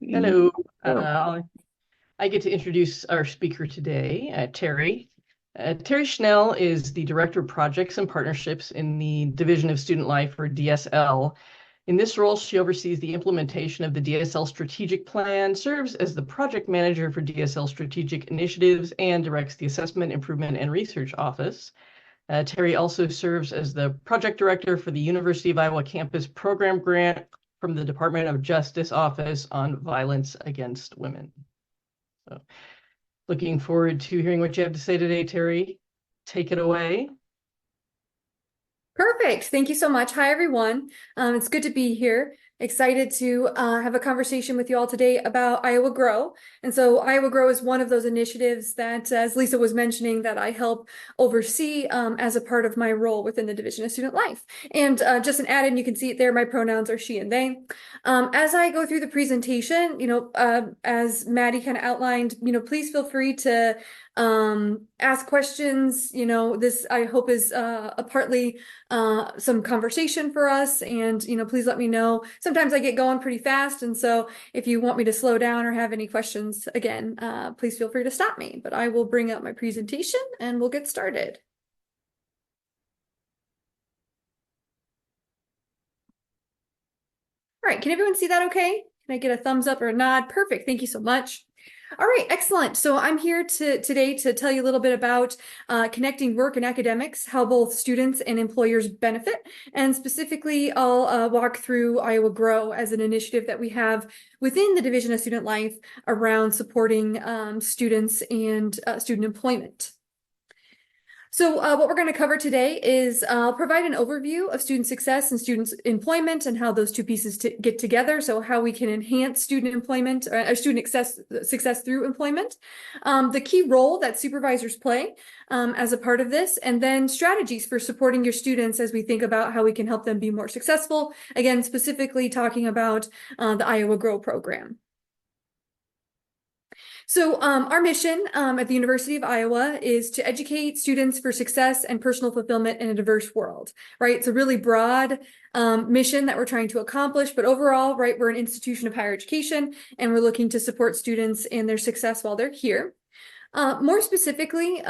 Hello. I get to introduce our speaker today, Teri. Teri Schnelle is the Director of Projects and Partnerships in the Division of Student Life, or DSL. In this role, she oversees the implementation of the DSL strategic plan, serves as the project manager for DSL strategic initiatives, and directs the Assessment, Improvement, and Research Office. Teri also serves as the project director for the University of Iowa Campus Program Grant from the Department of Justice Office on Violence Against Women. So, looking forward to hearing what you have to say today, Teri. Take it away. Perfect. Thank you so much. Hi, everyone. It's good to be here. Excited to have a conversation with you all today about Iowa Grow. And so Iowa Grow is one of those initiatives that, as Lisa was mentioning, that I help oversee as a part of my role within the Division of Student Life. And just an add-in, you can see it there, my pronouns are she and they. As I go through the presentation, as Maddie kind of outlined, please feel free to ask questions. This I hope is a partly some conversation for us, and please let me know. Sometimes I get going pretty fast, and so if you want me to slow down or have any questions, again, please feel free to stop me. But I will bring up my presentation and we'll get started. All right, can everyone see that okay? Can I get a thumbs up or a nod? Perfect, thank you so much. All right, excellent. So I'm here today to tell you a little bit about connecting work and academics, how both students and employers benefit. And specifically, I'll walk through Iowa Grow as an initiative that we have within the Division of Student Life around supporting students and student employment. So what we're going to cover today is I'll provide an overview of student success and student employment and how those two pieces get together. So how we can enhance student employment or student success through employment, the key role that supervisors play as a part of this, and then strategies for supporting your students as we think about how we can help them be more successful. Again, specifically talking about the Iowa Grow program. So our mission at the University of Iowa is to educate students for success and personal fulfillment in a diverse world, right? It's a really broad mission that we're trying to accomplish, but overall, right, we're an institution of higher education and we're looking to support students in their success while they're here. More specifically,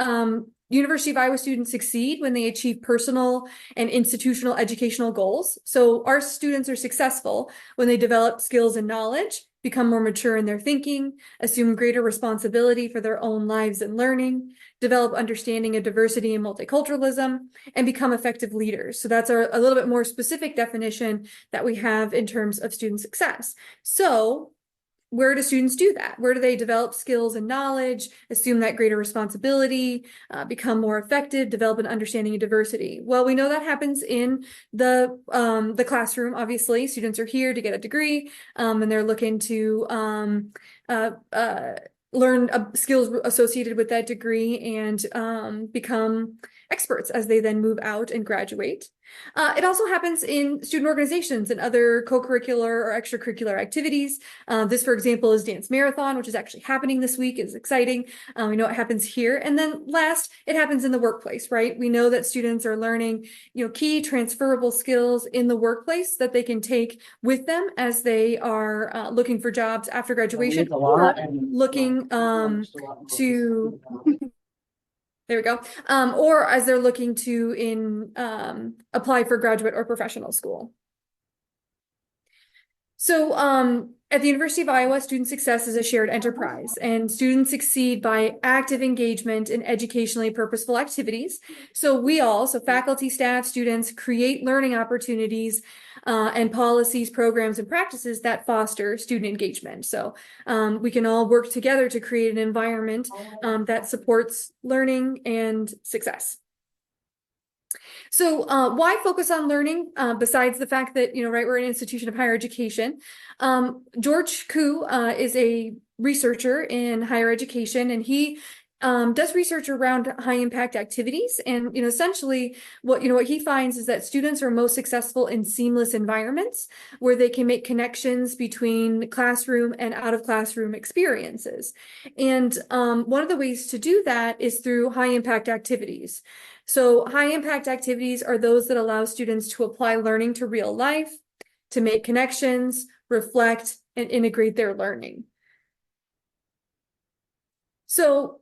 University of Iowa students succeed when they achieve personal and institutional educational goals. So our students are successful when they develop skills and knowledge, become more mature in their thinking, assume greater responsibility for their own lives and learning, develop understanding of diversity and multiculturalism, and become effective leaders. So that's a little bit more specific definition that we have in terms of student success. So where do students do that? Where do they develop skills and knowledge, assume that greater responsibility, become more effective, develop an understanding of diversity? Well, we know that happens in the classroom. Obviously, students are here to get a degree, and they're looking to learn skills associated with that degree and become experts as they then move out and graduate. It also happens in student organizations and other co-curricular or extracurricular activities. This, for example, is Dance Marathon, which is actually happening this week. It's exciting. We know it happens here. And then last, it happens in the workplace, right? We know that students are learning, key transferable skills in the workplace that they can take with them as they are looking for jobs after graduation, or looking to there we go. Or as they're looking to apply for graduate or professional school. So at the University of Iowa, student success is a shared enterprise, and students succeed by active engagement in educationally purposeful activities. So faculty, staff, students, create learning opportunities and policies, programs, and practices that foster student engagement. So we can all work together to create an environment that supports learning and success. So why focus on learning besides the fact that, right, we're an institution of higher education? George Koo is a researcher in higher education, and he does research around high impact activities. And, essentially what he finds is that students are most successful in seamless environments where they can make connections between classroom and out of classroom experiences. And one of the ways to do that is through high impact activities. So high impact activities are those that allow students to apply learning to real life, to make connections, reflect, and integrate their learning. So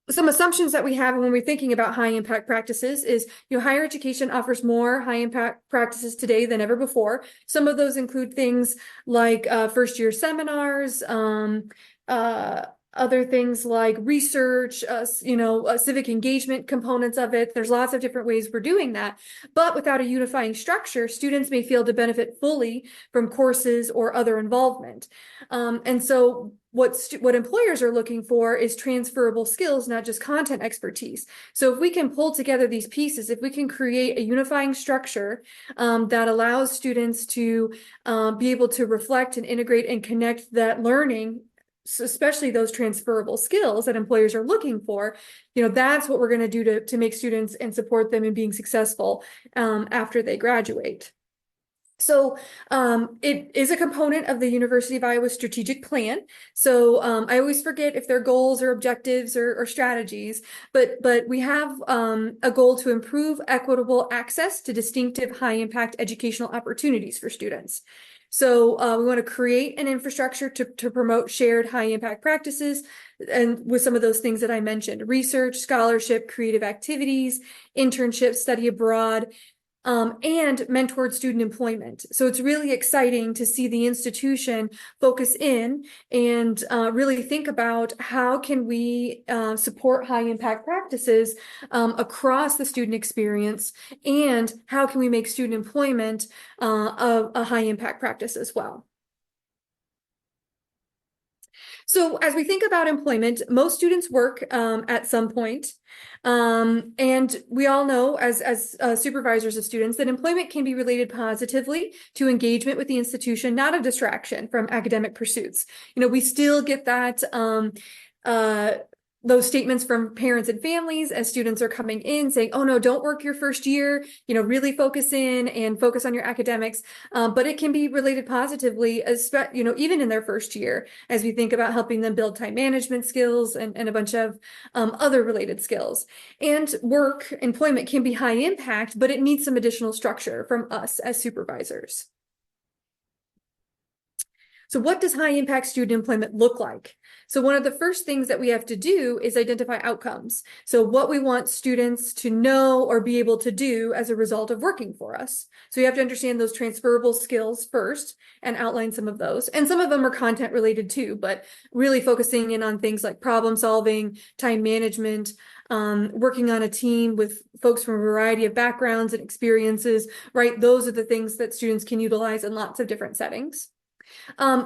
some assumptions that we have when we're thinking about high impact practices is, higher education offers more high impact practices today than ever before. Some of those include things like first year seminars, other things like research, civic engagement components of it. There's lots of different ways we're doing that, but without a unifying structure, students may fail to benefit fully from courses or other involvement. And so what employers are looking for is transferable skills, not just content expertise. So if we can pull together these pieces, if we can create a unifying structure that allows students to be able to reflect and integrate and connect that learning, so especially those transferable skills that employers are looking for, that's what we're going to do to make students and support them in being successful after they graduate. So it is a component of the University of Iowa strategic plan. So I always forget if they're goals or objectives or strategies, but we have a goal to improve equitable access to distinctive high impact educational opportunities for students. So we want to create an infrastructure to promote shared high impact practices, and with some of those things that I mentioned: research, scholarship, creative activities, internships, study abroad, and mentored student employment. So it's really exciting to see the institution focus in and really think about how can we support high impact practices across the student experience, and how can we make student employment a high impact practice as well. So as we think about employment, most students work at some point. And we all know as supervisors of students that employment can be related positively to engagement with the institution, not a distraction from academic pursuits. We still get that those statements from parents and families as students are coming in saying, oh no, don't work your first year, really focus in and focus on your academics. But it can be related positively, even in their first year, as we think about helping them build time management skills and a bunch of other related skills. And employment can be high impact, but it needs some additional structure from us as supervisors. So what does high impact student employment look like? So one of the first things that we have to do is identify outcomes. So what we want students to know or be able to do as a result of working for us. So you have to understand those transferable skills first and outline some of those. And some of them are content related too, but really focusing in on things like problem solving, time management, working on a team with folks from a variety of backgrounds and experiences, right? Those are the things that students can utilize in lots of different settings.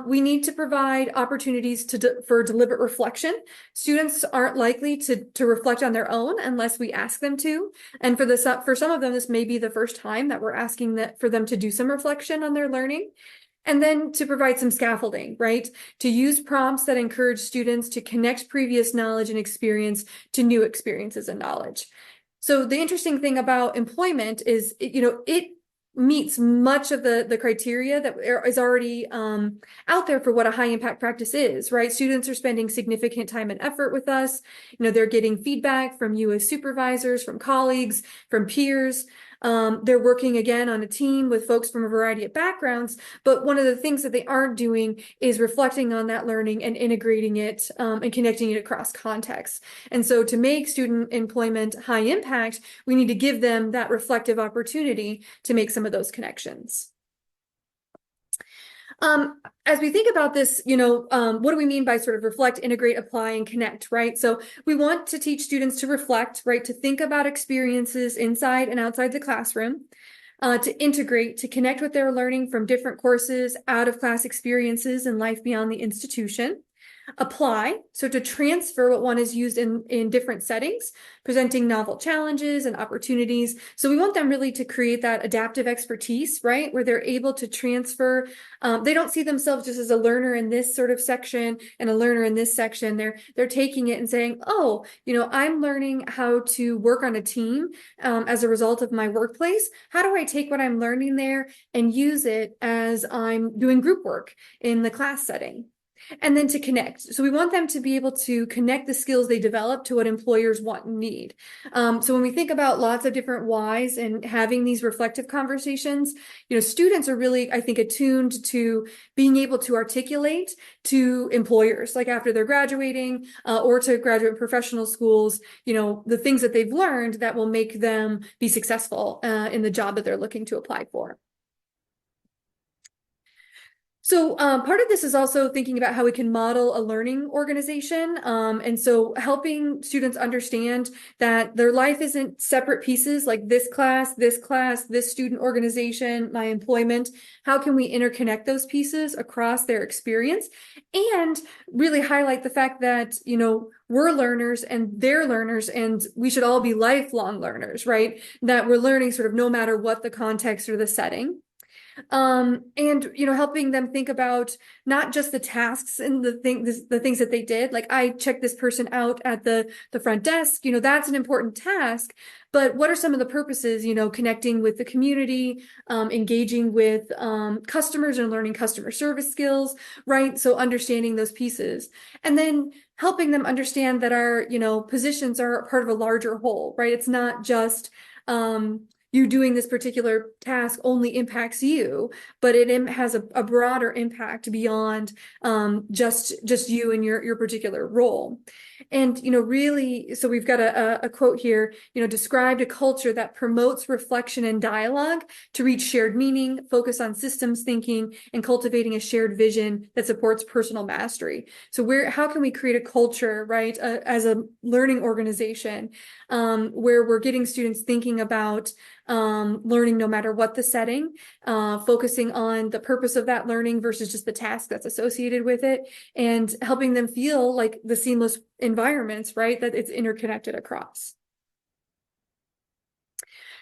We need to provide opportunities for deliberate reflection. Students aren't likely to reflect on their own unless we ask them to. And for some of them, this may be the first time that we're asking for them to do some reflection on their learning. And then to provide some scaffolding, right? To use prompts that encourage students to connect previous knowledge and experience to new experiences and knowledge. So the interesting thing about employment is, it meets much of the criteria that is already out there for what a high impact practice is, right? Students are spending significant time and effort with us. They're getting feedback from you as supervisors, from colleagues, from peers. They're working again on a team with folks from a variety of backgrounds, but one of the things that they aren't doing is reflecting on that learning and integrating it and connecting it across contexts. And so to make student employment high impact, we need to give them that reflective opportunity to make some of those connections. As we think about this, what do we mean by sort of reflect, integrate, apply, and connect, right? So we want to teach students to reflect, right? To think about experiences inside and outside the classroom, to integrate, to connect with their learning from different courses, out of class experiences, and life beyond the institution. Apply, so to transfer what one is used in different settings, presenting novel challenges and opportunities. So we want them really to create that adaptive expertise, right? Where they're able to transfer. They don't see themselves just as a learner in this sort of section and a learner in this section. They're taking it and saying, oh, I'm learning how to work on a team as a result of my workplace. How do I take what I'm learning there and use it as I'm doing group work in the class setting? And then to connect. So we want them to be able to connect the skills they develop to what employers want and need. So when we think about lots of different whys and having these reflective conversations, students are really, I think, attuned to being able to articulate to employers, like after they're graduating or to graduate professional schools, the things that they've learned that will make them be successful in the job that they're looking to apply for. So part of this is also thinking about how we can model a learning organization. And so helping students understand that their life isn't separate pieces like this class, this student organization, my employment. How can we interconnect those pieces across their experience and really highlight the fact that, we're learners and they're learners and we should all be lifelong learners, right? That we're learning sort of no matter what the context or the setting. And helping them think about not just the tasks and the things that they did. Like I checked this person out at the front desk, that's an important task, but what are some of the purposes, connecting with the community, engaging with customers and learning customer service skills, right? So understanding those pieces and then helping them understand that our positions are part of a larger whole, right? It's not just you doing this particular task only impacts you, but it has a broader impact beyond just you and your particular role. And really, so we've got a quote here, described a culture that promotes reflection and dialogue to reach shared meaning, focus on systems thinking, and cultivating a shared vision that supports personal mastery. So how can we create a culture, right, as a learning organization, where we're getting students thinking about learning no matter what the setting, focusing on the purpose of that learning versus just the task that's associated with it, and helping them feel like the seamless environments, right, that it's interconnected across.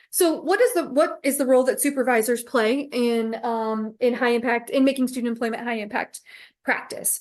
So what is the role that supervisors play in high impact, in making student employment high impact practice?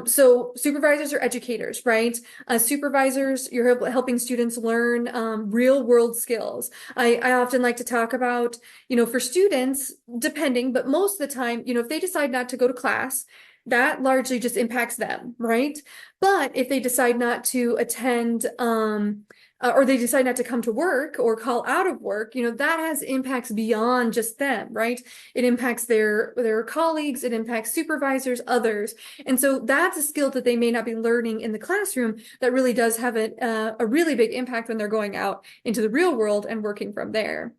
So supervisors are educators, right? Supervisors, you're helping students learn real world skills. I often like to talk about, for students, depending, but most of the time, if they decide not to go to class, that largely just impacts them, right? But if they decide not to attend, or they decide not to come to work or call out of work, that has impacts beyond just them, right? It impacts their colleagues, it impacts supervisors, others. And so that's a skill that they may not be learning in the classroom that really does have a really big impact when they're going out into the real world and working from there.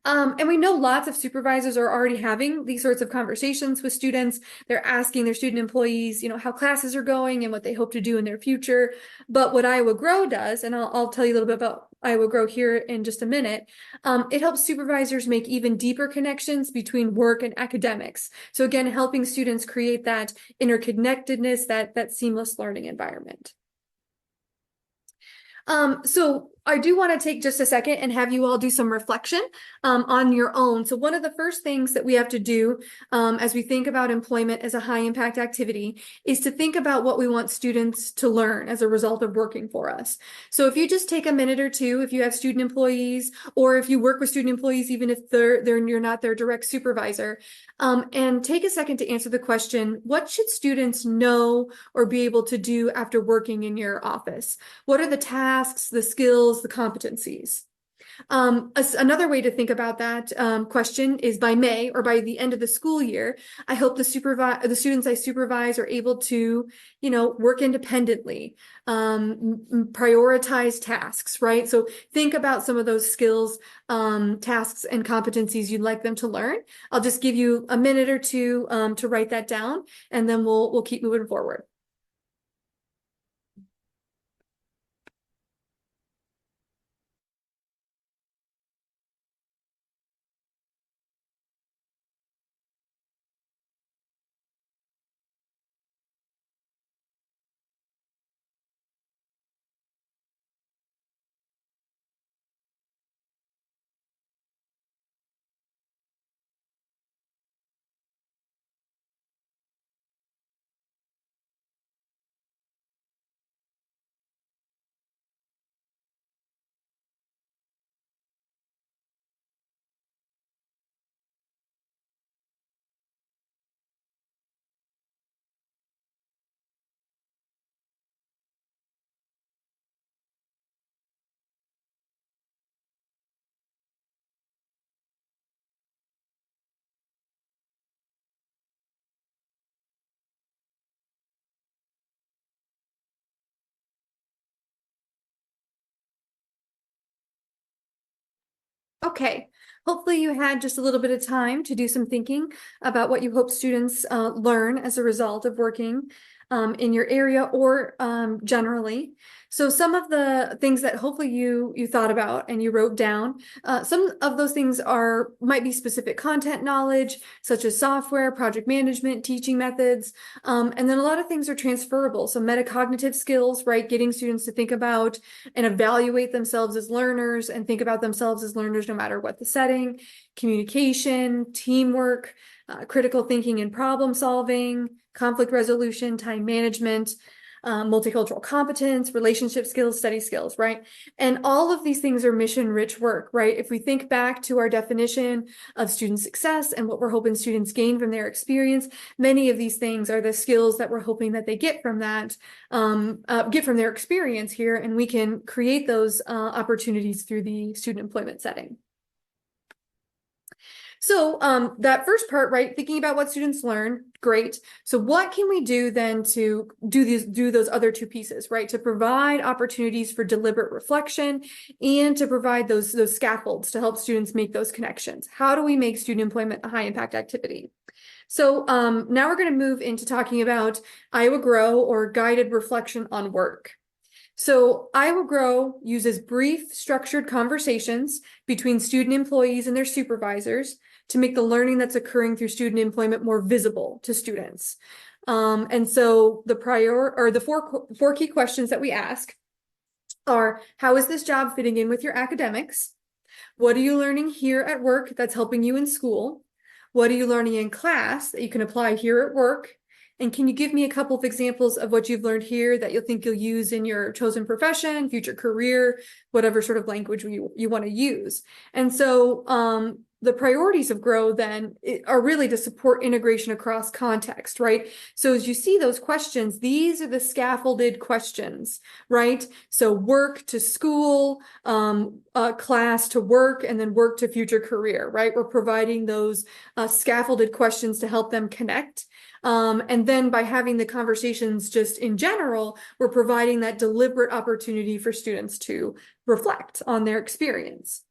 And we know lots of supervisors are already having these sorts of conversations with students. They're asking their student employees, how classes are going and what they hope to do in their future. But what Iowa Grow does, and I'll tell you a little bit about Iowa Grow here in just a minute, it helps supervisors make even deeper connections between work and academics. So again, helping students create that interconnectedness, that seamless learning environment. So I do want to take just a second and have you all do some reflection on your own. So one of the first things that we have to do as we think about employment as a high impact activity is to think about what we want students to learn as a result of working for us. So if you just take a minute or two, if you have student employees or if you work with student employees, even if you're not their direct supervisor, and take a second to answer the question, what should students know or be able to do after working in your office? What are the tasks, the skills, the competencies? Another way to think about that question is by May or by the end of the school year, I hope the students I supervise are able to, work independently, prioritize tasks, right? So think about some of those skills, tasks, and competencies you'd like them to learn. I'll just give you a minute or two to write that down, and then we'll keep moving forward. Okay, hopefully you had just a little bit of time to do some thinking about what you hope students learn as a result of working in your area or generally. So some of the things that hopefully you thought about and you wrote down, some of those things might be specific content knowledge, such as software, project management, teaching methods, and then a lot of things are transferable. So metacognitive skills, right? Getting students to think about and evaluate themselves as learners and think about themselves as learners no matter what the setting, communication, teamwork, critical thinking and problem solving, conflict resolution, time management, multicultural competence, relationship skills, study skills, right? And all of these things are mission-rich work, right? If we think back to our definition of student success and what we're hoping students gain from their experience, many of these things are the skills that we're hoping that they get from that, get from their experience here, and we can create those opportunities through the student employment setting. So that first part, right, thinking about what students learn, great. So what can we do then to do those other two pieces, right? To provide opportunities for deliberate reflection and to provide those scaffolds to help students make those connections. How do we make student employment a high impact activity? So now we're going to move into talking about Iowa Grow, or guided reflection on work. So Iowa Grow uses brief, structured conversations between student employees and their supervisors to make the learning that's occurring through student employment more visible to students. And so the four key questions that we ask are: how is this job fitting in with your academics? What are you learning here at work that's helping you in school? What are you learning in class that you can apply here at work? And can you give me a couple of examples of what you've learned here that you'll think you'll use in your chosen profession, future career, whatever sort of language you want to use? And so the priorities of Grow then are really to support integration across context, right? So as you see those questions, these are the scaffolded questions, right? So work to school, class to work, and then work to future career, right? We're providing those scaffolded questions to help them connect. And then by having the conversations just in general, we're providing that deliberate opportunity for students to reflect on their experience.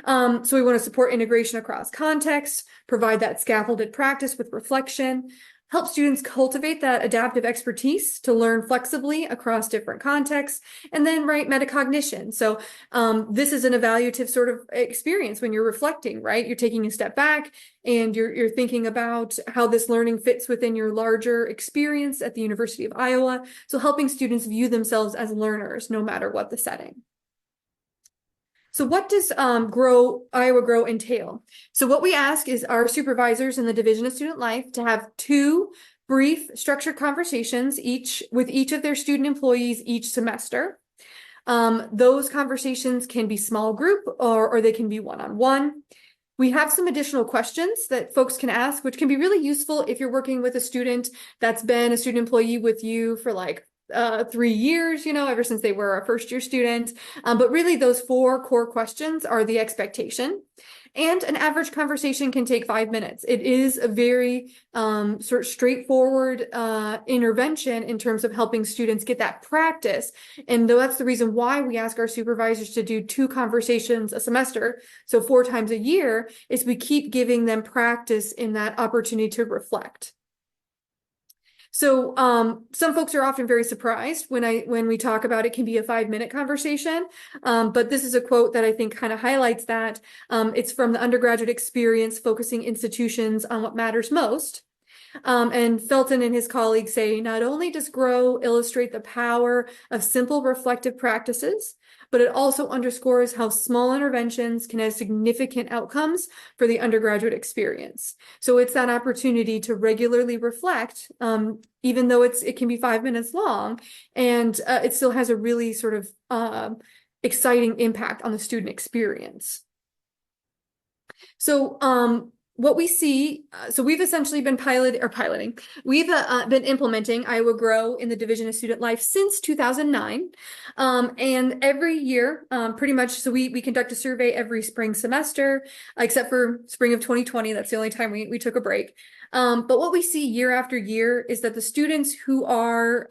So we want to support integration across context, provide that scaffolded practice with reflection, help students cultivate that adaptive expertise to learn flexibly across different contexts, and then right metacognition. So this is an evaluative sort of experience when you're reflecting, right? You're taking a step back and you're thinking about how this learning fits within your larger experience at the University of Iowa. So helping students view themselves as learners no matter what the setting. So what does Iowa Grow entail? So what we ask is our supervisors in the Division of Student Life to have 2 brief structured conversations with each of their student employees each semester. Those conversations can be small group or they can be one-on-one. We have some additional questions that folks can ask, which can be really useful if you're working with a student that's been a student employee with you for like 3 years, ever since they were a first-year student. But really those 4 core questions are the expectation. And an average conversation can take 5 minutes. It is a very sort of straightforward intervention in terms of helping students get that practice. And that's the reason why we ask our supervisors to do 2 conversations a semester, so 4 times a year, is we keep giving them practice in that opportunity to reflect. So some folks are often very surprised when we talk about it can be a 5-minute conversation, but this is a quote that I think kind of highlights that. It's from the undergraduate experience, focusing institutions on what matters most. And Felton and his colleagues say, not only does Grow illustrate the power of simple reflective practices, but it also underscores how small interventions can have significant outcomes for the undergraduate experience. So it's that opportunity to regularly reflect, even though it can be 5 minutes long, and it still has a really sort of exciting impact on the student experience. So what we see, so we've essentially been piloting. We've been implementing Iowa Grow in the Division of Student Life since 2009. And every year, pretty much, so we conduct a survey every spring semester, except for spring of 2020. That's the only time we took a break. But what we see year after year is that the students who are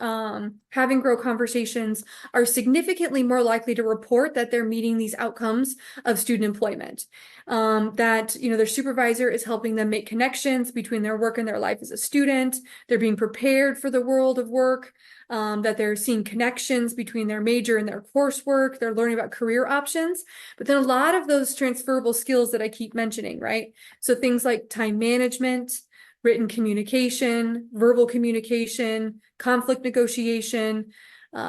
having grow conversations are significantly more likely to report that they're meeting these outcomes of student employment. That, their supervisor is helping them make connections between their work and their life as a student. They're being prepared for the world of work. That they're seeing connections between their major and their coursework. They're learning about career options. But then a lot of those transferable skills that I keep mentioning, right? So things like time management, written communication, verbal communication, conflict negotiation,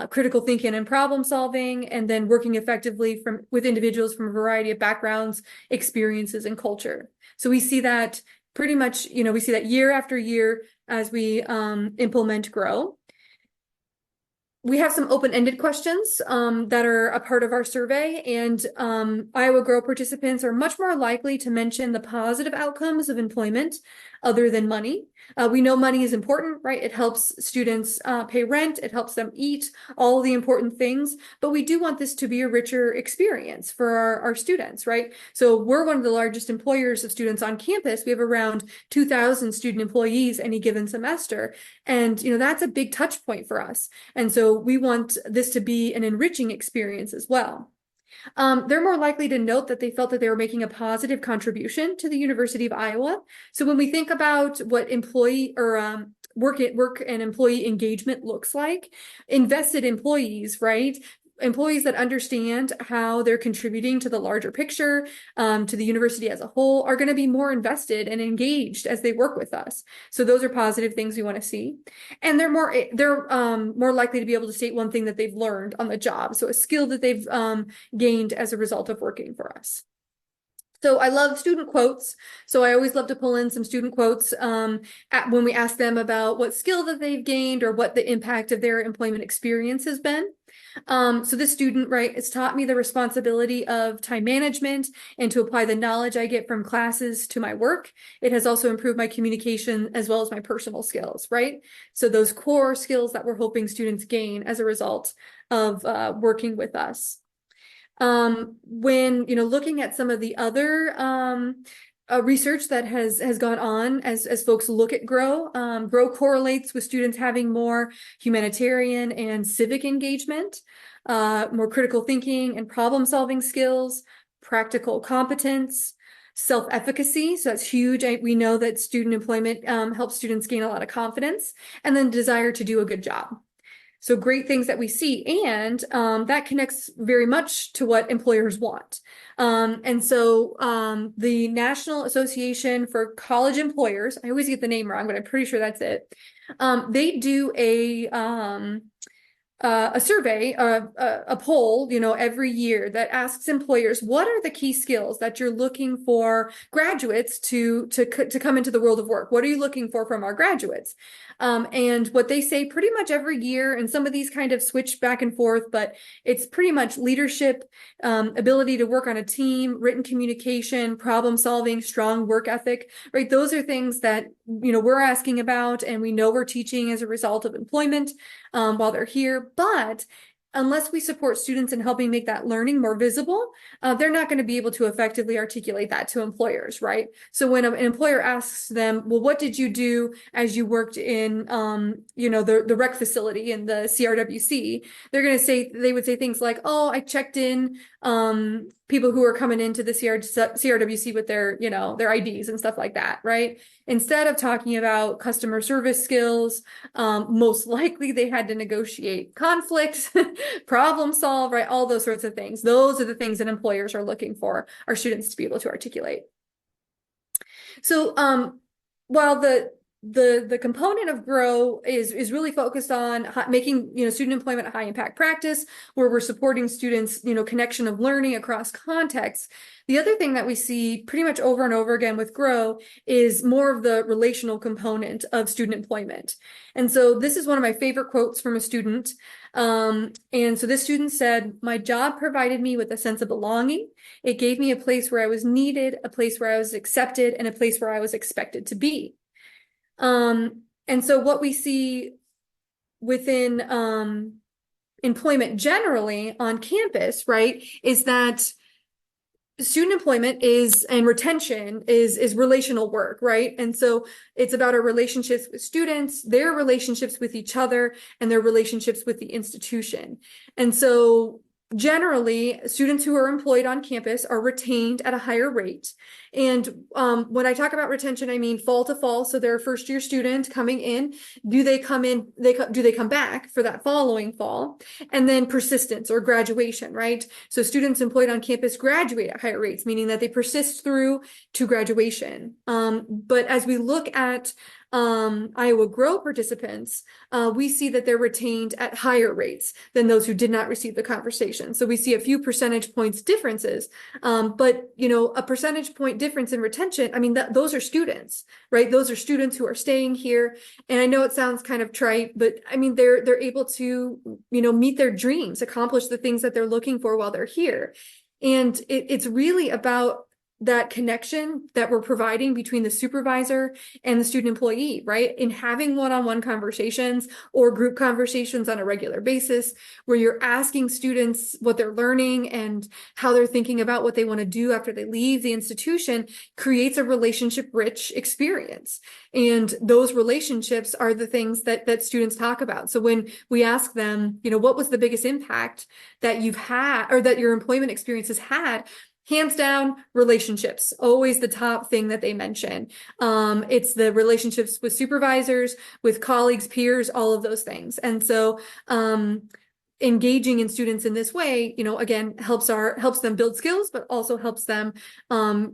critical thinking and problem solving, and then working effectively with individuals from a variety of backgrounds, experiences, and culture. So we see that pretty much, we see that year after year as we implement GROW. We have some open-ended questions that are a part of our survey, and Iowa GROW participants are much more likely to mention the positive outcomes of employment other than money. We know money is important, right? It helps students pay rent, it helps them eat, all the important things, but we do want this to be a richer experience for our students, right? So we're one of the largest employers of students on campus. We have around 2,000 student employees any given semester, and that's a big touch point for us. And so we want this to be an enriching experience as well. They're more likely to note that they felt that they were making a positive contribution to the University of Iowa. So when we think about what employee or work and employee engagement looks like, invested employees, right? Employees that understand how they're contributing to the larger picture, to the university as a whole, are going to be more invested and engaged as they work with us. So those are positive things we want to see. And they're more likely to be able to state one thing that they've learned on the job. So a skill that they've gained as a result of working for us. So I love student quotes. So I always love to pull in some student quotes when we ask them about what skill that they've gained or what the impact of their employment experience has been. So this student, right, has taught me the responsibility of time management and to apply the knowledge I get from classes to my work. It has also improved my communication as well as my personal skills, right? So those core skills that we're hoping students gain as a result of working with us. When looking at some of the other research that has gone on as folks look at GROW, GROW correlates with students having more humanitarian and civic engagement, more critical thinking and problem solving skills, practical competence, self-efficacy. So that's huge. We know that student employment helps students gain a lot of confidence, and then desire to do a good job. So great things that we see, and that connects very much to what employers want. And so the National Association for College Employers, I always get the name wrong, but I'm pretty sure that's it. They do a survey, a poll, every year that asks employers, what are the key skills that you're looking for graduates to come into the world of work? What are you looking for from our graduates? And what they say pretty much every year, and some of these kind of switch back and forth, but it's pretty much leadership, ability to work on a team, written communication, problem solving, strong work ethic, right? Those are things that, we're asking about, and we know we're teaching as a result of employment while they're here. But unless we support students in helping make that learning more visible, they're not going to be able to effectively articulate that to employers, right? So when an employer asks them, well, what did you do as you worked in, the rec facility in the CRWC? They would say things like, oh, I checked in people who are coming into the CRWC with their IDs and stuff like that, right? Instead of talking about customer service skills, most likely they had to negotiate conflict, problem solve, right? All those sorts of things. Those are the things that employers are looking for our students to be able to articulate. So while the component of GROW is really focused on making student employment a high impact practice, where we're supporting students connection of learning across contexts. The other thing that we see pretty much over and over again with GROW is more of the relational component of student employment. And so this is one of my favorite quotes from a student. And so this student said, "My job provided me with a sense of belonging. It gave me a place where I was needed, a place where I was accepted, and a place where I was expected to be." And so what we see within employment generally on campus, right, is that student employment is and retention is relational work, right? And so it's about our relationships with students, their relationships with each other, and their relationships with the institution. And so generally, students who are employed on campus are retained at a higher rate. And when I talk about retention, I mean fall to fall. So they're a first year student coming in. Do they come in? Do they come back for that following fall? And then persistence or graduation, right? So students employed on campus graduate at higher rates, meaning that they persist through to graduation. But as we look at Iowa Grow participants, we see that they're retained at higher rates than those who did not receive the conversation. So we see a few percentage points differences, but a percentage point difference in retention, I mean, those are students, right? Those are students who are staying here. And I know it sounds kind of trite, but I mean, they're able to, meet their dreams, accomplish the things that they're looking for while they're here. And it's really about that connection that we're providing between the supervisor and the student employee, right? In having one-on-one conversations or group conversations on a regular basis, where you're asking students what they're learning and how they're thinking about what they want to do after they leave the institution, creates a relationship-rich experience. And those relationships are the things that students talk about. So when we ask them, what was the biggest impact that you've had or that your employment experience has had, hands down, relationships, always the top thing that they mention. It's the relationships with supervisors, with colleagues, peers, all of those things. And so engaging in students in this way, again, helps them build skills, but also helps them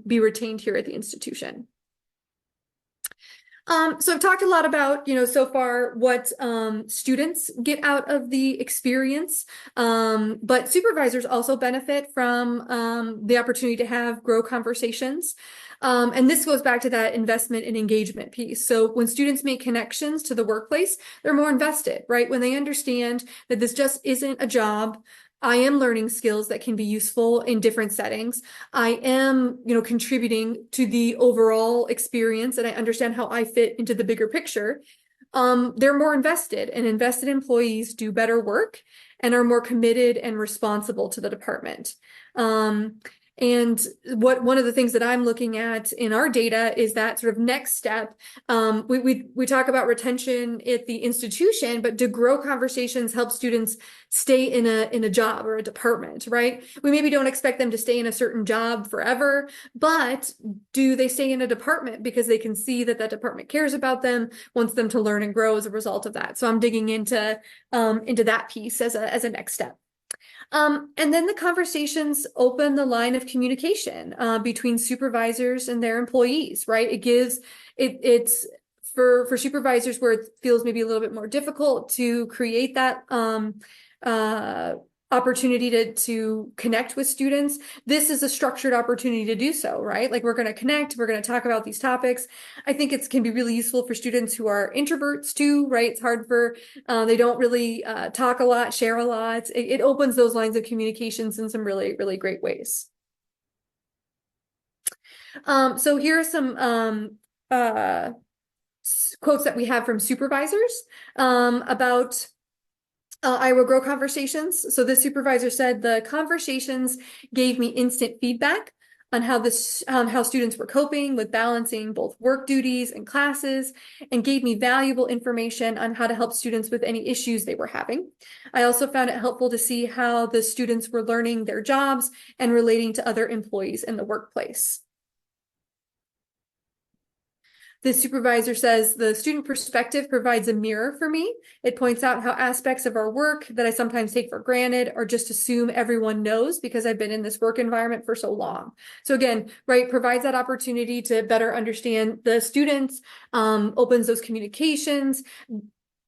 be retained here at the institution. So I've talked a lot about, so far what students get out of the experience, but supervisors also benefit from the opportunity to have grow conversations. And this goes back to that investment and engagement piece. So when students make connections to the workplace, they're more invested, right? When they understand that this just isn't a job, I am learning skills that can be useful in different settings. I am, contributing to the overall experience, and I understand how I fit into the bigger picture. They're more invested, and invested employees do better work and are more committed and responsible to the department. And one of the things that I'm looking at in our data is that sort of next step. We talk about retention at the institution, but to grow conversations help students stay in a job or a department, right? We maybe don't expect them to stay in a certain job forever, but do they stay in a department because they can see that department cares about them, wants them to learn and grow as a result of that? So I'm digging into that piece as a next step. And then the conversations open the line of communication between supervisors and their employees, right? It's for supervisors where it feels maybe a little bit more difficult to create that opportunity to connect with students. This is a structured opportunity to do so, right? Like we're going to connect, we're going to talk about these topics. I think it can be really useful for students who are introverts too, right? It's hard for, they don't really talk a lot, share a lot. It opens those lines of communications in some really, really great ways. So here are some quotes that we have from supervisors about Iowa Grow conversations. So the supervisor said, the conversations gave me instant feedback on how students were coping with balancing both work duties and classes, and gave me valuable information on how to help students with any issues they were having. I also found it helpful to see how the students were learning their jobs and relating to other employees in the workplace. The supervisor says, the student perspective provides a mirror for me. It points out how aspects of our work that I sometimes take for granted or just assume everyone knows because I've been in this work environment for so long. So again, right, provides that opportunity to better understand the students, opens those communications,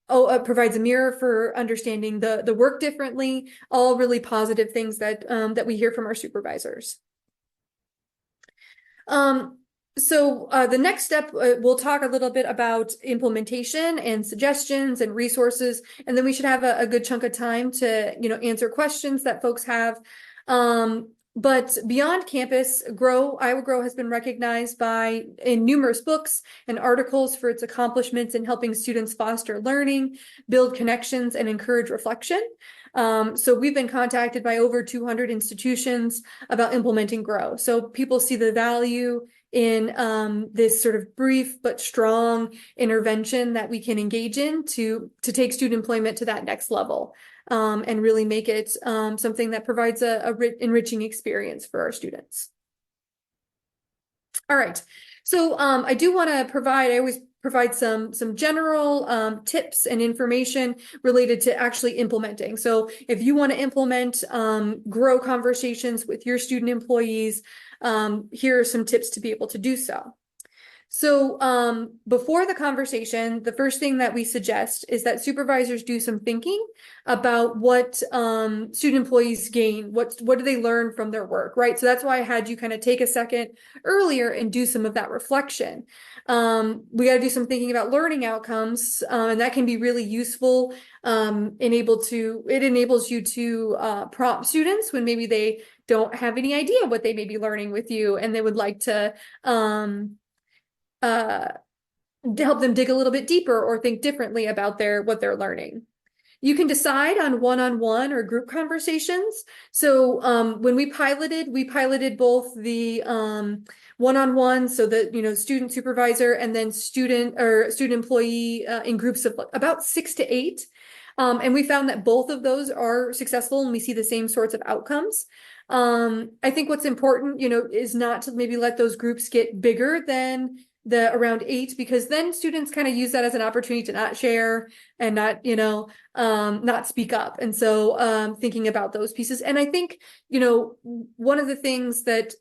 provides a mirror for understanding the work differently, all really positive things that we hear from our supervisors. So the next step, we'll talk a little bit about implementation and suggestions and resources, and then we should have a good chunk of time to, answer questions that folks have. But beyond campus, Iowa Grow has been recognized in numerous books and articles for its accomplishments in helping students foster learning, build connections, and encourage reflection. So we've been contacted by over 200 institutions about implementing Grow. So people see the value in this sort of brief but strong intervention that we can engage in to take student employment to that next level. And really make it something that provides a enriching experience for our students. All right, so I do want to I always provide some general tips and information related to actually implementing. So if you want to implement Grow conversations with your student employees, here are some tips to be able to do so. So before the conversation, the first thing that we suggest is that supervisors do some thinking about what student employees gain, what do they learn from their work, right? So that's why I had you kind of take a second earlier and do some of that reflection. We got to do some thinking about learning outcomes, and that can be really useful. It enables you to prompt students when maybe they don't have any idea what they may be learning with you, and they would like to help them dig a little bit deeper or think differently about what they're learning. You can decide on one-on-one or group conversations. So when we piloted both the one-on-one, so that student supervisor and then student employee in groups of about 6 to 8. And we found that both of those are successful and we see the same sorts of outcomes. I think what's important, is not to maybe let those groups get bigger than the around 8, because then students kind of use that as an opportunity to not share and not speak up. And so thinking about those pieces. And I think, one of the things that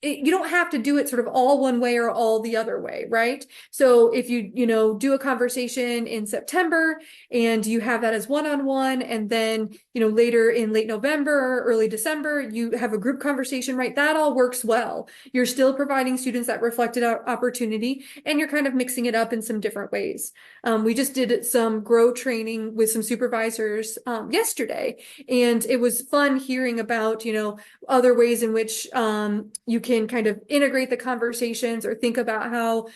you don't have to do it sort of all one way or all the other way, right? So if you do a conversation in September and you have that as one-on-one, and then later in late November or early December you have a group conversation, right? That all works well. You're still providing students that reflected opportunity, and you're kind of mixing it up in some different ways. We just did some Grow training with some supervisors yesterday, and it was fun hearing about other ways in which you can kind of integrate the conversations or think about how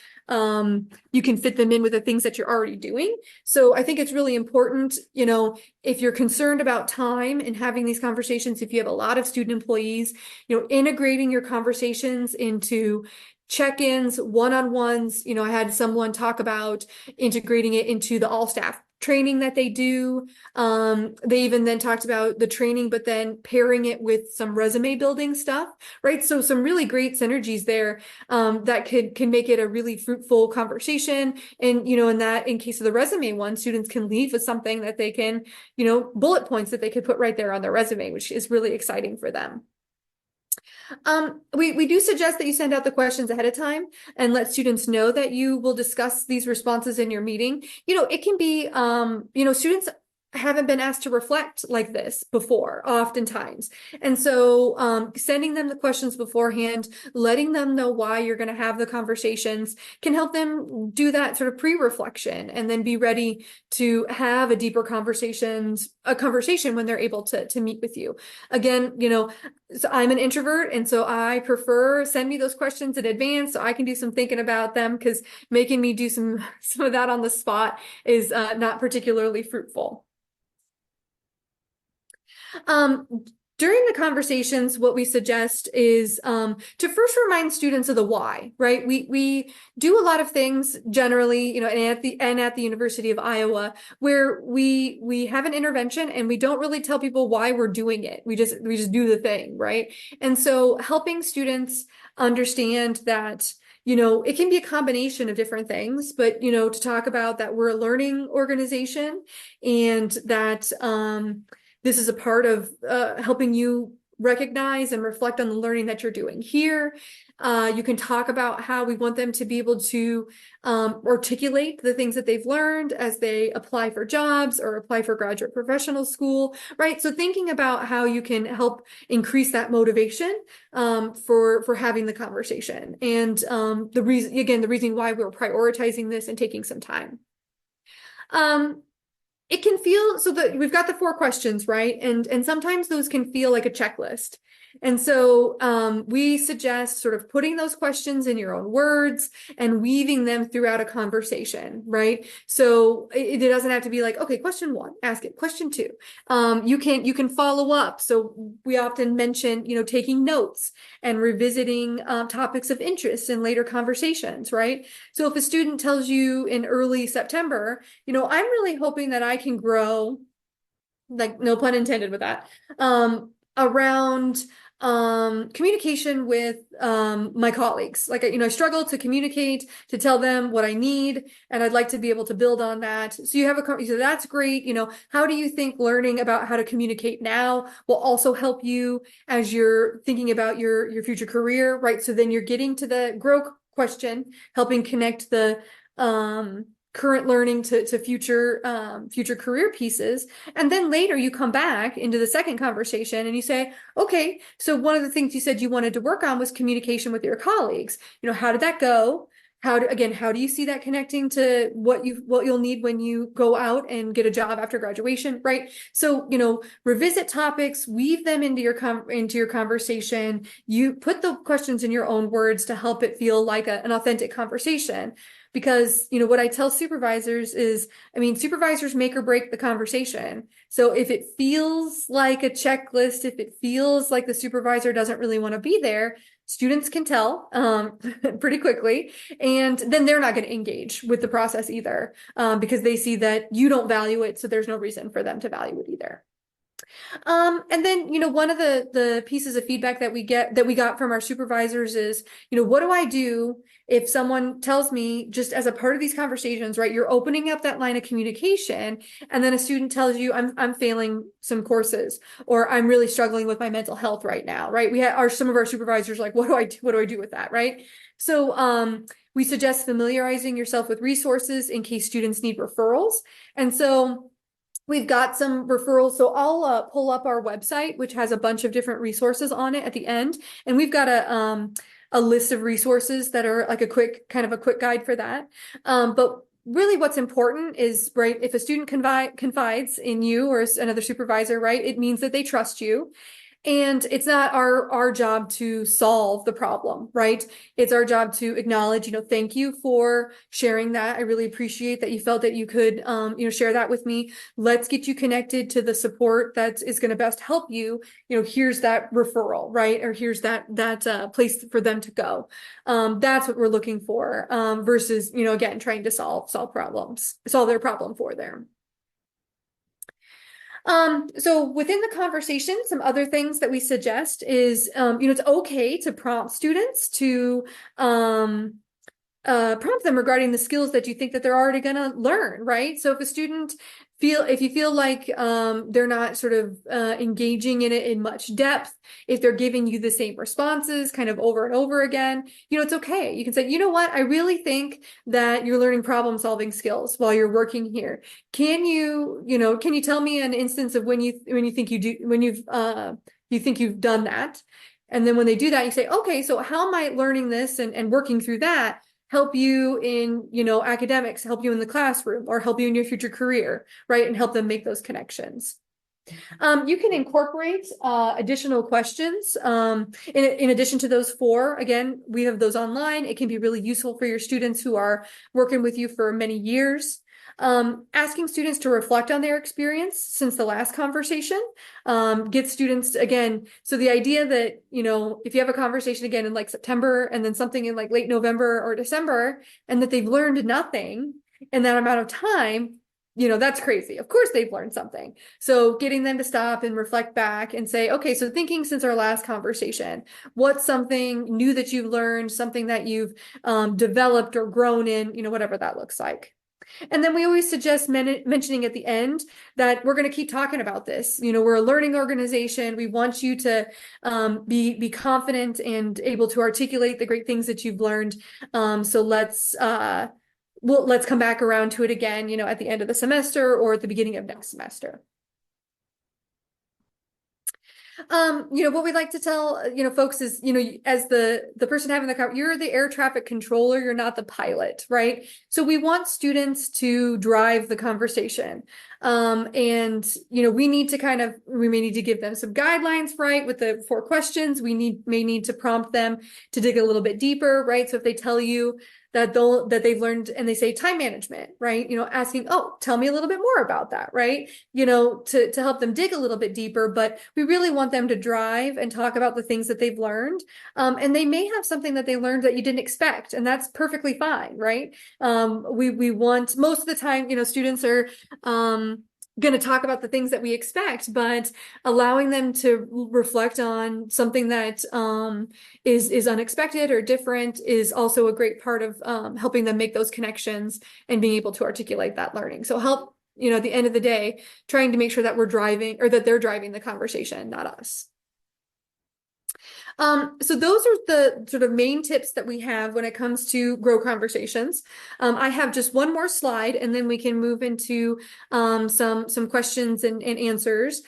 you can fit them in with the things that you're already doing. So I think it's really important, if you're concerned about time and having these conversations, if you have a lot of student employees, integrating your conversations into check-ins, one-on-ones. I had someone talk about integrating it into the all staff training that they do. They even then talked about the training, but then pairing it with some resume building stuff, right? So some really great synergies there that can make it a really fruitful conversation. And, in case of the resume one, students can leave with something that they can, bullet points that they could put right there on their resume, which is really exciting for them. We do suggest that you send out the questions ahead of time and let students know that you will discuss these responses in your meeting. It can be, students haven't been asked to reflect like this before, oftentimes. And so sending them the questions beforehand, letting them know why you're going to have the conversations can help them do that sort of pre-reflection and then be ready to have a conversation when they're able to meet with you. Again, so I'm an introvert, and so I prefer send me those questions in advance so I can do some thinking about them, because making me do some of that on the spot is not particularly fruitful. During the conversations, what we suggest is to first remind students of the why, right? We do a lot of things generally, and at the University of Iowa, where we have an intervention and we don't really tell people why we're doing it. We just do the thing, right? And so helping students understand that it can be a combination of different things, but, to talk about that we're a learning organization and that this is a part of helping you recognize and reflect on the learning that you're doing here. You can talk about how we want them to be able to articulate the things that they've learned as they apply for jobs or apply for graduate professional school, right? So thinking about how you can help increase that motivation for having the conversation, and the reason why we're prioritizing this and taking some time. It can feel so that we've got the 4 questions, right? And sometimes those can feel like a checklist. And so we suggest sort of putting those questions in your own words and weaving them throughout a conversation, right? So it doesn't have to be like, okay, question 1, ask it. Question 2, you can follow up. So we often mention, taking notes and revisiting topics of interest in later conversations, right? So if a student tells you in early September, I'm really hoping that I can grow, like no pun intended with that, around communication with my colleagues. Like, I struggle to communicate, to tell them what I need, and I'd like to be able to build on that. So you have so that's great. How do you think learning about how to communicate now will also help you as you're thinking about your future career, right? So then you're getting to the grow question, helping connect the current learning to future career pieces. And then later you come back into the second conversation and you say, okay, so one of the things you said you wanted to work on was communication with your colleagues. How did that go? How do you see that connecting to what you'll need when you go out and get a job after graduation, right? So, revisit topics, weave them into your conversation. You put the questions in your own words to help it feel like an authentic conversation. Because, what I tell supervisors is, supervisors make or break the conversation. So if it feels like a checklist, if it feels like the supervisor doesn't really want to be there, students can tell pretty quickly, and then they're not going to engage with the process either, because they see that you don't value it, so there's no reason for them to value it either. And then, one of the pieces of feedback that we got from our supervisors is, what do I do if someone tells me just as a part of these conversations, right? You're opening up that line of communication, and then a student tells you, I'm failing some courses, or I'm really struggling with my mental health right now, right? Some of our supervisors like, what do I do with that, right? So we suggest familiarizing yourself with resources in case students need referrals. And so we've got some referrals. So I'll pull up our website, which has a bunch of different resources on it at the end. And we've got a list of resources that are like a quick guide for that. But really what's important is, right, if a student confides in you or another supervisor, right, it means that they trust you. And it's not our job to solve the problem, right? It's our job to acknowledge, thank you for sharing that. I really appreciate that you felt that you could, share that with me. Let's get you connected to the support that is going to best help you. Here's that referral, right? Or here's that place for them to go. That's what we're looking for, versus, again, trying to solve their problem for them. So within the conversation, some other things that we suggest is, it's okay to prompt students to prompt them regarding the skills that you think that they're already going to learn, right? So if you feel like they're not sort of engaging in it in much depth, if they're giving you the same responses kind of over and over again, it's okay. You can say, what, I really think that you're learning problem solving skills while you're working here. Can you tell me an instance of when you think you think you've done that? And then when they do that, you say, okay, so how might learning this and working through that help you in, academics, help you in the classroom, or help you in your future career, right? And help them make those connections. You can incorporate additional questions in addition to those 4. Again, we have those online. It can be really useful for your students who are working with you for many years. Asking students to reflect on their experience since the last conversation, get students again. So the idea that, if you have a conversation again in like September and then something in like late November or December, and that they've learned nothing in that amount of time, that's crazy. Of course they've learned something. So getting them to stop and reflect back and say, okay, so thinking since our last conversation, what's something new that you've learned, something that you've developed or grown in, whatever that looks like. And then we always suggest mentioning at the end that we're going to keep talking about this. We're a learning organization. We want you to be confident and able to articulate the great things that you've learned. So let's come back around to it again, at the end of the semester or at the beginning of next semester. What we'd like to tell, folks is, as the person having the car, you're the air traffic controller, you're not the pilot, right? So we want students to drive the conversation. We need to we may need to give them some guidelines, right? With the 4 questions, may need to prompt them to dig a little bit deeper, right? So if they tell you that they've learned and they say time management, right? Asking, oh, tell me a little bit more about that, right? To help them dig a little bit deeper, but we really want them to drive and talk about the things that they've learned. And they may have something that they learned that you didn't expect, and that's perfectly fine, right? We want, most of the time, students are going to talk about the things that we expect, but allowing them to reflect on something that is unexpected or different is also a great part of helping them make those connections and being able to articulate that learning. So help, at the end of the day, trying to make sure that we're driving, or that they're driving the conversation, not us. So those are the sort of main tips that we have when it comes to grow conversations. I have just one more slide, and then we can move into some questions and answers.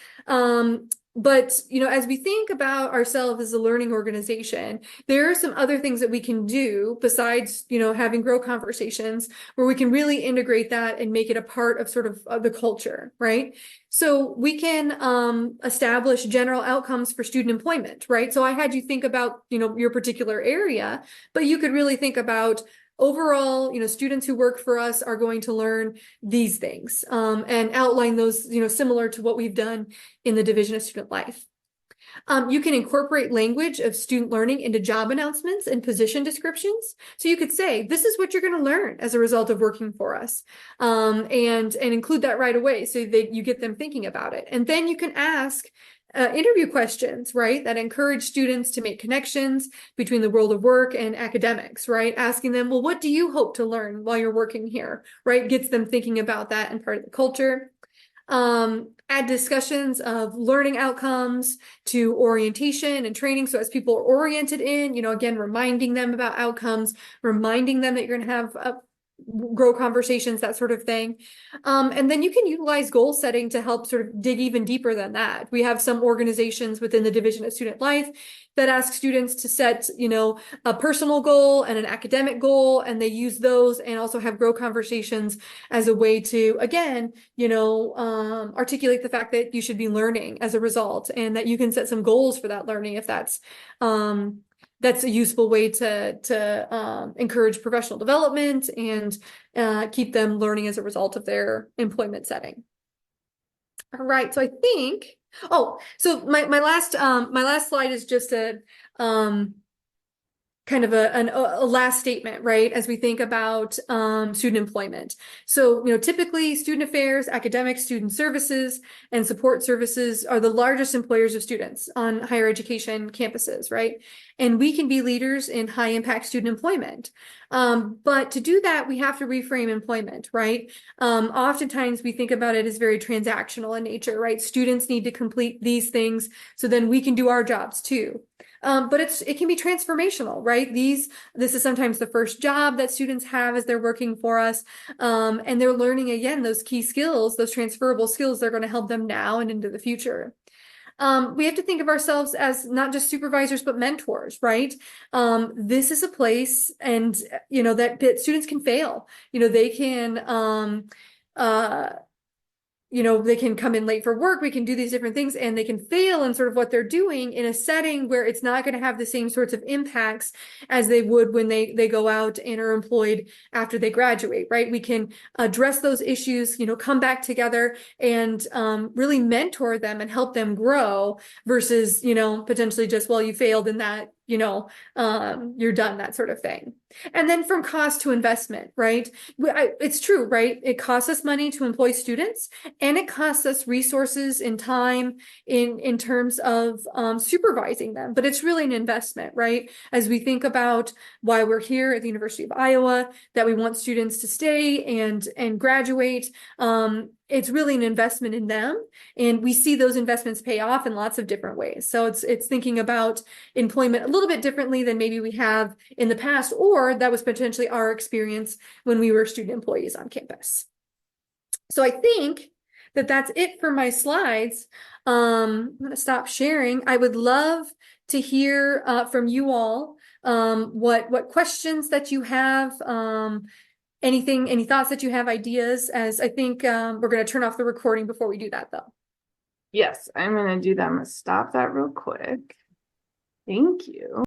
But, as we think about ourselves as a learning organization, there are some other things that we can do besides, having grow conversations where we can really integrate that and make it a part of sort of the culture, right? So we can establish general outcomes for student employment, right? So I had you think about, your particular area, but you could really think about overall, students who work for us are going to learn these things, and outline those, similar to what we've done in the Division of Student Life. You can incorporate language of student learning into job announcements and position descriptions. So you could say, this is what you're going to learn as a result of working for us, and include that right away so that you get them thinking about it. And then you can ask interview questions, right, that encourage students to make connections between the world of work and academics, right? Asking them, well, what do you hope to learn while you're working here, right? Gets them thinking about that and part of the culture. Add discussions of learning outcomes to orientation and training. So as people are oriented in, again, reminding them about outcomes, reminding them that you're going to have grow conversations, that sort of thing. And then you can utilize goal setting to help sort of dig even deeper than that. We have some organizations within the Division of Student Life that ask students to set, a personal goal and an academic goal, and they use those and also have grow conversations as a way to, again, articulate the fact that you should be learning as a result, and that you can set some goals for that learning if that's a useful way to encourage professional development and keep them learning as a result of their employment setting. All right, so I think, so my last slide is just a kind of a last statement, right? As we think about student employment. So, typically student affairs, academic, student services, and support services are the largest employers of students on higher education campuses, right? And we can be leaders in high impact student employment. But to do that, we have to reframe employment, right? Oftentimes we think about it as very transactional in nature, right? Students need to complete these things so then we can do our jobs too. But it can be transformational, right? This is sometimes the first job that students have as they're working for us. And they're learning, again, those key skills, those transferable skills that are going to help them now and into the future. We have to think of ourselves as not just supervisors, but mentors, right? This is a place, and, that students can fail. They can, they can come in late for work, we can do these different things, and they can fail in sort of what they're doing in a setting where it's not going to have the same sorts of impacts as they would when they go out and are employed after they graduate, right? We can address those issues, come back together and really mentor them and help them grow versus, potentially just, well, you failed in that, you're done, that sort of thing. And then from cost to investment, right? It's true, right? It costs us money to employ students, and it costs us resources and time in terms of supervising them. But it's really an investment, right? As we think about why we're here at the University of Iowa, that we want students to stay and graduate, it's really an investment in them, and we see those investments pay off in lots of different ways. So it's thinking about employment a little bit differently than maybe we have in the past, or that was potentially our experience when we were student employees on campus. So I think that's it for my slides. I'm going to stop sharing. I would love to hear from you all what questions that you have, any thoughts that you have, ideas, as I think we're going to turn off the recording before we do that, though. Yes, I'm going to do that. I'm going to stop that real quick. Thank you.